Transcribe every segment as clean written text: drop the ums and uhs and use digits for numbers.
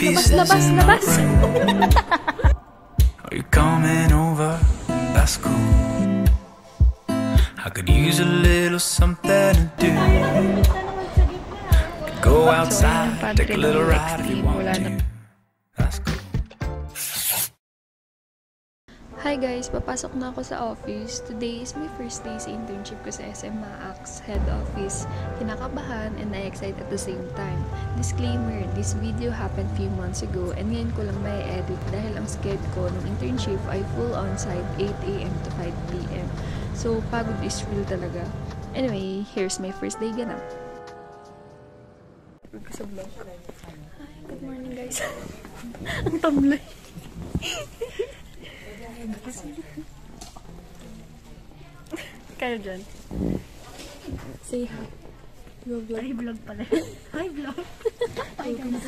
pieces in my brain. Are you coming over? That's cool. I could use a little something to do. Go outside, take a little ride if you want to. That's cool. Hi guys! Papasok na ako sa office. Today is my first day sa internship ko sa SM Maax head office. Kinakabahan and excited at the same time. Disclaimer, this video happened few months ago and ngayon ko lang may edit dahil ang schedule ko ng internship ay full on-site 8 AM to 5 PM. So, pagod is real talaga. Anyway, here's my first day ganap. Hi, good morning guys. Ang tamlay. Kayo dyan. Say hi. Hi vlog pala. Hi vlog.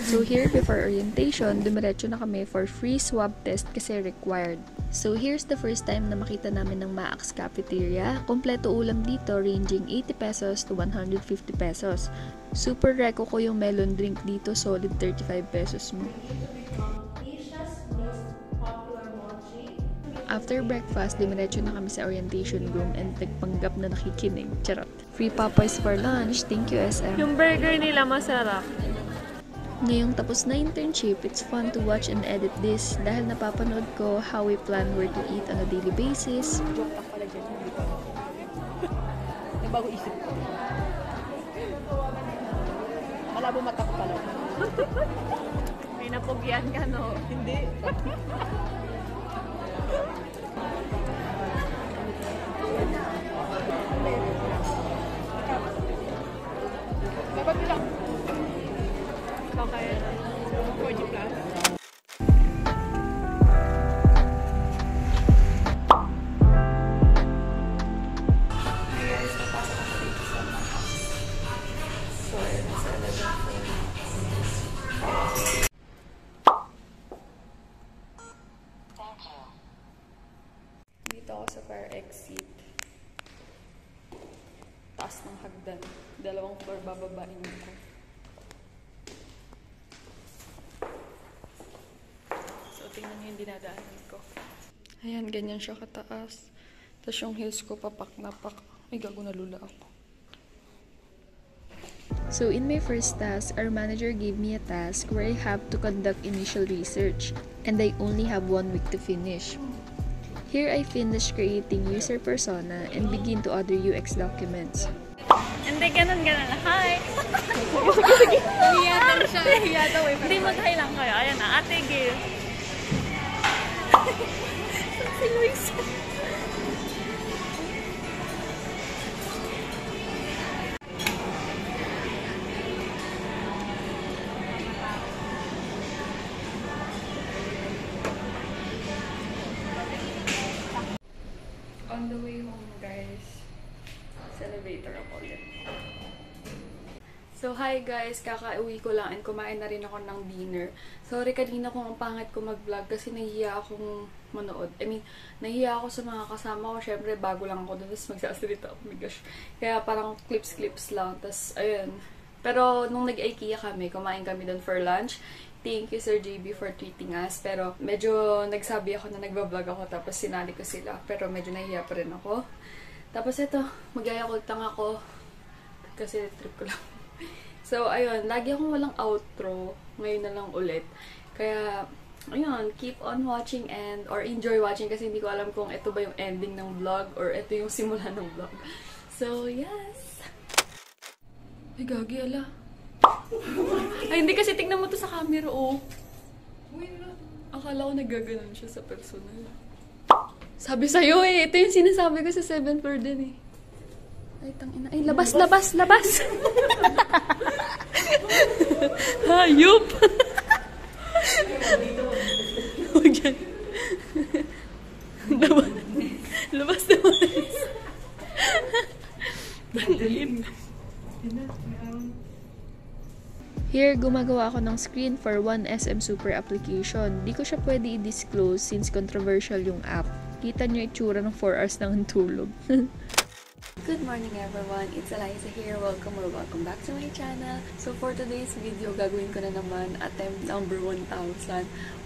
So here, before orientation, dumiretso na kami for free swab test kasi required. So here's the first time na makita namin ng Maax cafeteria. Kompleto ulam dito ranging 80 pesos to 150 pesos. Super reco ko yung melon drink dito, solid 35 pesos mo. After breakfast, dumiretso na kami sa orientation room and nagpanggap na nakikinig. Charot. Free Popeyes for lunch. Thank you, SM. Yung burger nila masarap. Ngayong tapos na internship, it's fun to watch and edit this dahil napapanood ko how we plan where to eat on a daily basis. Nabago isip ko. Malabo mata ko pala. May napugyan ka, no? Hindi. Dapat bilang. Ikaw kaya na 40 plus. Dito ako sa fire exit. Taas ng hagdan. 2 floor bababain ko. So, tingnan niyo yung dinadaanan ko. Ayan, ganyan siya kataas. Tapos yung heels ko papak na pak. Ay, gago, nalula ako. So, in my first task, our manager gave me a task where I have to conduct initial research. And I only have 1 week to finish. Here, I finished creating user persona and begin to order UX documents. Hindi, ganun. Hi! Sige. Hiyatan siya. Hiyatan. Hindi, mag-hi lang kayo. Ayan na. Ate Gil. Si Luis. On the way home, guys, sa elevator ako ulit. So, hi guys! Kakauwi ko lang and kumain na rin ako ng dinner. Sorry kanina kung ang pangit ko mag-vlog kasi nahihiya akong manood. I mean, nahihiya ako sa mga kasama ko. Syempre, bago lang ako doon. Tapos magsasalita. Oh my gosh. Kaya parang clips lang. Tapos, ayun. Pero, nung nag-IKEA kami, kumain kami doon for lunch. Thank you, Sir JB, for treating us. Pero, medyo nagsabi ako na nagbablog ako. Tapos, sinali ko sila. Pero, medyo nahihiya pa rin ako. Tapos, ito. Mag-Yakult lang ako. Kasi, trip ko lang. So, ayun, lagi akong walang outro. Ngayon na lang ulit. Kaya, ayun, keep on watching or enjoy watching kasi hindi ko alam kung ito ba yung ending ng vlog or ito yung simula ng vlog. So, yes! Ay, gagi, ala. Ay, hindi kasi tignan mo to sa camera, oh. Akala ko nagaganon siya sa personal. Sabi sa'yo, eh. Ito yung sinasabi ko sa 7th floor din, eh. Ay, tangina. Ay, labas! Hayop! Huwag yan. Labas. Here, gumagawa ako ng screen for one SM Super application. Di ko siya pwede i-disclose since controversial yung app. Kita nyo itsura ng 4 hours ng tulog. Good morning everyone, it's Eliza here. Welcome back to my channel. So for today's video, gagawin ko na naman attempt number 1000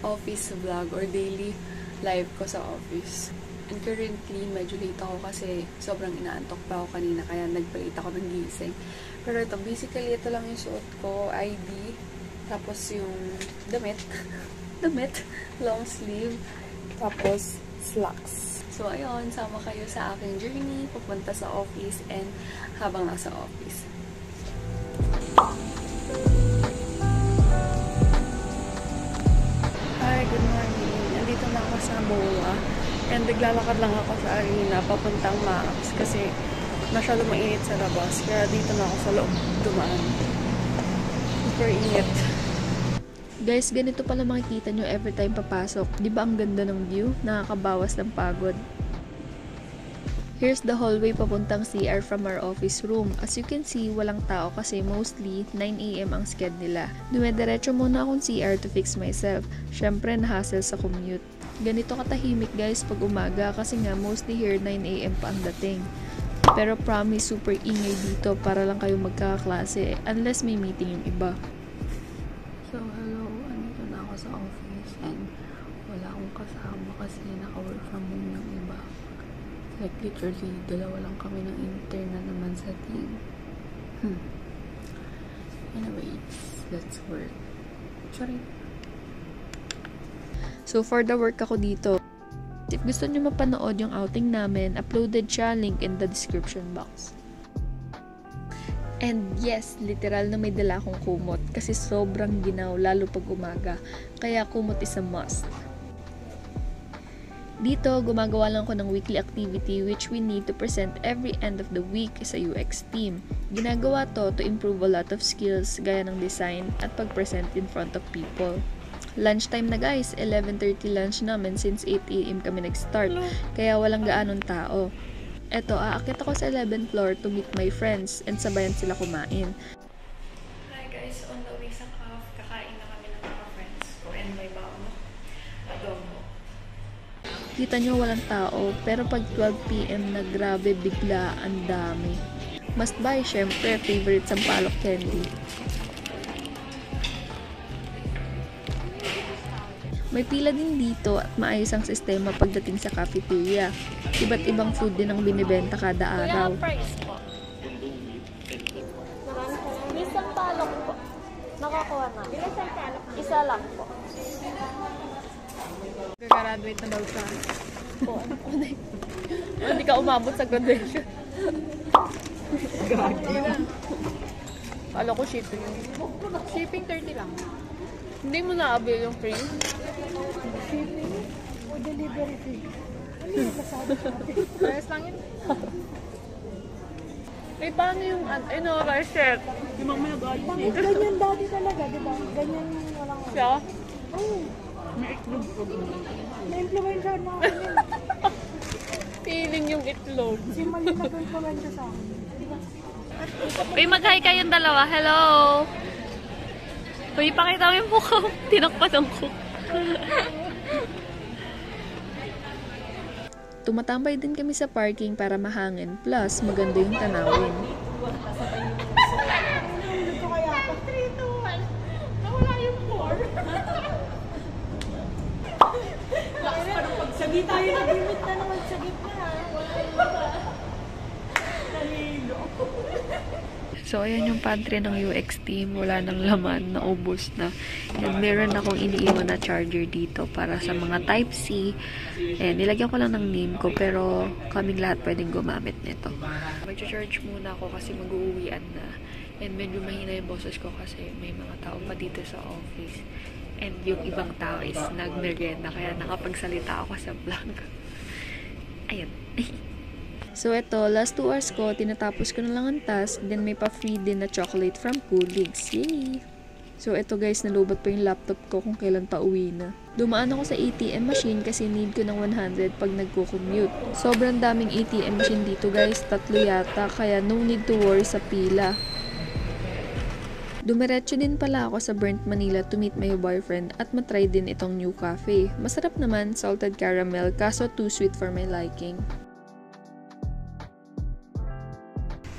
office vlog or daily live ko sa office. And currently, medyo late ako kasi sobrang inaantok pa ako kanina kaya nagpalit ako ng gising. Pero ito, basically ito lang yung suot ko, ID, tapos yung damit, long sleeve, tapos slacks. So, ayun, sama kayo sa aking journey, pupunta sa office and habang nasa office. Hi, good morning. Nandito na ako sa MOA and naglalakad lang ako sa arena papuntang Max kasi masyado mainit sa labas. Kaya dito na ako sa loob dumaan. Super init. Guys, ganito pala makikita nyo every time papasok. Di ba ang ganda ng view? Nakakabawas ng pagod. Here's the hallway papuntang CR from our office room. As you can see, walang tao kasi mostly 9 AM ang sked nila. Dumediretso muna akong CR to fix myself. Syempre, nahassle sa commute. Ganito katahimik guys pag umaga kasi nga mostly here 9 AM pa ang dating. Pero promise, super ingay dito para lang kayo magkakaklase unless may meeting yung iba. So, hello. Andito na ako sa office and wala akong kasama kasi naka-work from home yung iba. Like, literally, dalawa lang kami ng intern na naman sa team. Anyways, let's work. Sorry. So, for the work ako dito, if gusto nyo mapanood yung outing namin, uploaded siya, link in the description box. And yes, literal na may dala akong kumot kasi sobrang ginaw lalo pag umaga. Kaya kumot is a must. Dito, gumagawa lang ko ng weekly activity which we need to present every end of the week sa UX team. Ginagawa to improve a lot of skills gaya ng design at pag-present in front of people. Lunchtime na guys, 11:30 lunch namin since 8 AM kami nag-start, kaya walang gaanong tao. Eto, aakit ako sa 11th floor to meet my friends and sabayan sila kumain. Hi guys, on the way sa CAF, kakain na kami ng mga friends ko and may baon adobo. Kita nyo walang tao, pero pag 12 PM na grabe bigla ang dami. Must buy, syempre, favorite sampalok candy. May pila din dito at maayos ang sistema pagdating sa cafeteria. Iba't ibang food din ang binibenta kada araw. Price po. Isang palok po. Nakakuha na. Isang palok? Isa lang po. Graduate na daw siya. Po. Hindi ka umabot sa graduation. Kala ko shipping. Shipping 30 lang. Hindi mo na-avail yung free? Shipping o delivery fee. Ano yung masabi natin? Press lang yun. Eh, paano yung, rice set? Yung mga nag-alis Bakit ganyan dati talaga, di ba? Ganyan walang... siya? Oo. May itlog ko. Na-influencer na ako yun. Feeling yung itlog. Si Mali nag-influencer sa akin. Di ba? Uy, mag-hi kayong dalawa. Hello! Uy, pakita mo yung mukha. Tinakpan ko. Tumatambay din kami sa parking para mahangin. Plus, maganda yung tanawin. Ito kaya ako. 3, 2, 1. Nawala yung 4. Lakas pa ng pagsagi tayo. Nag-limit na naman sa gitna. Wala yung iba. Nalilo. So, ayan yung pantry ng UX team. Wala nang laman, naubos na. And meron akong iniiwan na charger dito para sa mga Type-C. And nilagyan ko lang ng name ko, pero kaming lahat pwedeng gumamit nito. Mag-charge muna ako kasi mag-uuwian na. And medyo mahina yung boses ko kasi may mga tao pa dito sa office. And yung ibang tao is nag-merienda, kaya nakapagsalita ako sa vlog. Ayun. So, eto, last 2 hours ko, tinatapos ko na lang ang task, then may pa-free din na chocolate from Cooligs. Yay! So, eto guys, nalubot pa yung laptop ko kung kailan pa uwi na. Dumaan ako sa ATM machine kasi need ko ng 100 pag nagko-commute. Sobrang daming ATM machine dito guys, 3 yata, kaya no need to worry sa pila. Dumiretso din pala ako sa Burnt Manila to meet my boyfriend at matry din itong new cafe. Masarap naman, salted caramel, kaso too sweet for my liking.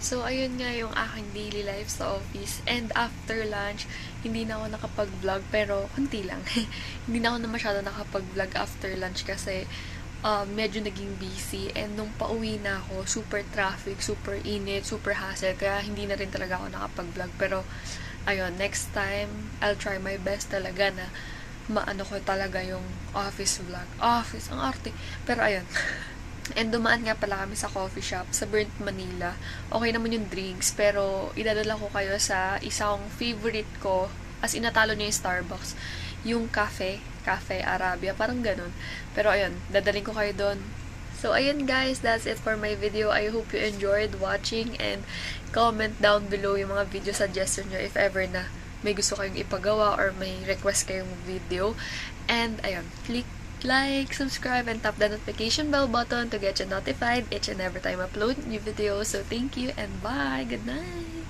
So, ayun nga yung aking daily life sa office. And after lunch, hindi na ako nakapag-vlog, pero konti lang. Hindi na ako na masyado nakapag-vlog after lunch kasi medyo naging busy. And nung pauwi na ako, super traffic, super init, super hassle. Kaya hindi na rin talaga ako nakapag-vlog. Pero, ayun, next time, I'll try my best talaga na maano ko talaga yung office vlog. Office, ang arte. Pero, ayun. And dumaan nga pala kami sa coffee shop sa Burnt Manila. Okay naman yung drinks, pero idadala ko kayo sa isang favorite ko. As in, natalo niya yung Starbucks. Yung Cafe Arabia, parang ganun. Pero ayun, dadaling ko kayo doon. So ayun guys, that's it for my video. I hope you enjoyed watching and comment down below yung mga video suggestion nyo if ever na may gusto kayong ipagawa or may request kayong video. And ayun, click like, subscribe, and tap the notification bell button to get you notified each and every time I upload new videos. So thank you and bye. Good night.